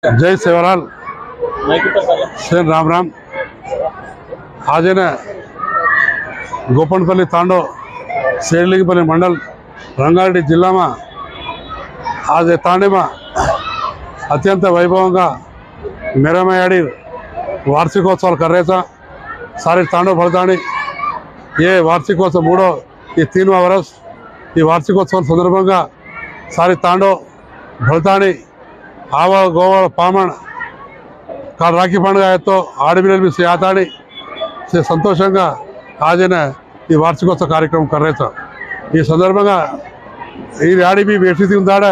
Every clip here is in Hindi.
जय सेवालाल सेन राम राम। आज है गोपनपल्ली तांडो शेरलिंगपल्ली मंडल रंगारेड्डी जिला में आज तांडे में अत्यंत वैभव मेरामयाड़ी वार्षिकोत्सव कर रहे था। सारे तांडो भरतानी ये वार्षिकोत्सव मूडो ये 3वां वर्ष ये वार्षिकोत्सव संदर्भ सारे तांडो भरतानी आवळ गोवळ पामण काल राखी पंడుగ तो आड़बिल से आताड़ी से संतोषंगा आज ये वार्षिकोत्सव कार्यक्रम कर रहे थे। ये संदर्भ ये आड़ी भी बैठी थी उंदाड़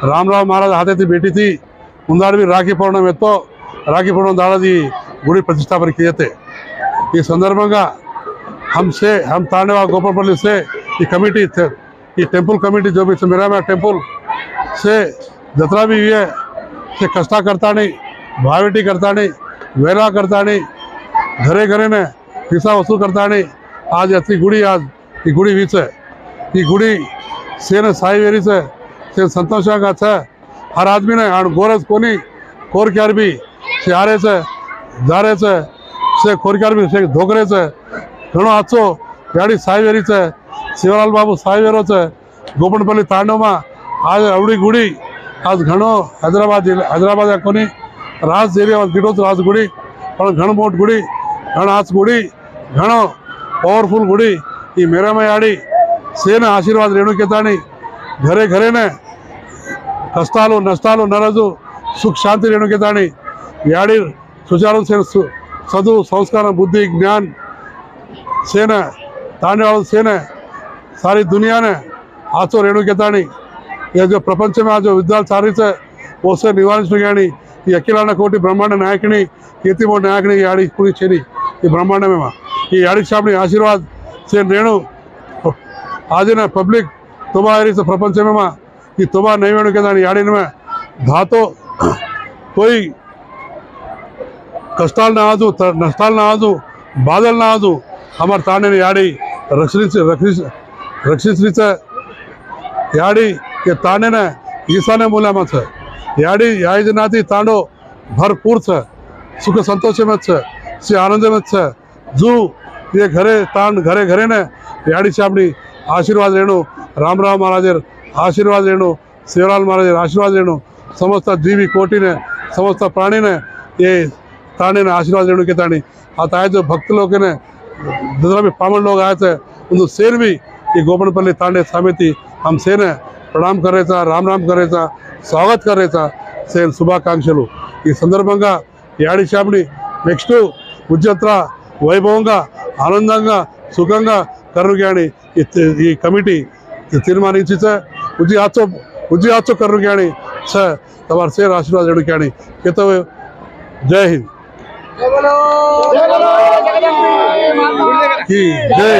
रामराव महाराज हाथे थी बैठी थी उंदाड़ भी राखी पौर्णमी तो राखी पौर्णमी दादाजी गुड़ी प्रतिष्ठापन किए थे। ये संदर्भ हम तांडेवा गोपालपल्ली से ये कमेटी थे ये टेम्पल कमेटी जो भी मेरा टेम्पल से जतरा भी हुए से कष्टा करता नहीं भावेटी करता नहीं वेला करता नहीं घरे घरे ने पैसा वसूल करता नहीं। आज ऐसी गुड़ी आज ये गुड़ी हुई है ये गुड़ी से साई वेरी से संतोषा का है। हर आदमी ने गोरस कोनी कोर क्यार भी से आ रहे से जा रहे से कोर क्यार भी से धोकरे से घणो हादसो गाड़ी साई वेरी से शिवलाल बाबू साई वेरो से गोपनपल्ली तांडव में आज अवड़ी गुड़ी आज घणो हैदराबाद कोनी राज एरिया गिडोत राज गुड़ी पर घण मोट गुड़ी घण हाथ गुड़ी घणो पॉवरफुल गुड़ी ये मेरामयाड़ी सेन आशीर्वाद रेणुकेतानी घरे घरे ने कष्टालू नष्टालू नरजू सुख शांति रेणुकेतानी याड़ी सुचारू से सदु संस्कार बुद्धि ज्ञान सेन तांडेवाल सेन सारी दुनिया ने आचो रेणुकेतानी ये जो प्रपंच में जो विद्याल सारी से वो निवारण ये अखिलांड कोटि ब्रह्मांड नायकिनी कीर्ति मोट नायकिनी याड़ी पूरी चेरी ये ब्रह्मांड में ये याड़ी साहब आशीर्वाद से रेणु आज न पब्लिक तुबा से प्रपंच में ये तुबा नहीं वेणु के याड़ी में धातो कोई कष्टाल ना आजू नष्टाल ना आजू बादल ना आजू हमारे तांडे ने याड़ी रक्षित याड़ी के तांडे ने ईशान्य मूल्य में है याड़ी याजनाती तांडो भरपूर है सुख संतोष में से आनंद में है जू ये घरे तांड घरे घरे ने याड़ी साहबनी आशीर्वाद रेणु रामराव महाराज आशीर्वाद रेणु शिवलाल महाराज आशीर्वाद रेणु समस्त जीवी कोटि ने समस्त प्राणी ने ये तांडे ने आशीर्वाद रेणु के ताणी आता है जो भक्त लोग ने जितना भी पामन लोग आए थे उन सेन भी ये गोपनपल्ली तांडे समिति हम सेन प्रणाम कर रहे था राम राम कर रहे था स्वागत कर रहे था सेन शुभाकांक्षलु ఈ సందర్భంగా యాడి షాప్ని నెక్స్ట్ ఉజ్జత్ర వైభవంగా ఆనందంగా సుఖంగా కర్రుగాని ఈ కమిటీ తీర్మానించి ఉజ్జి ఆచో కర్రుగాని તમાર શેર આશીર્વાદ રેણુકાણી કહેતો જય હિન્દ જય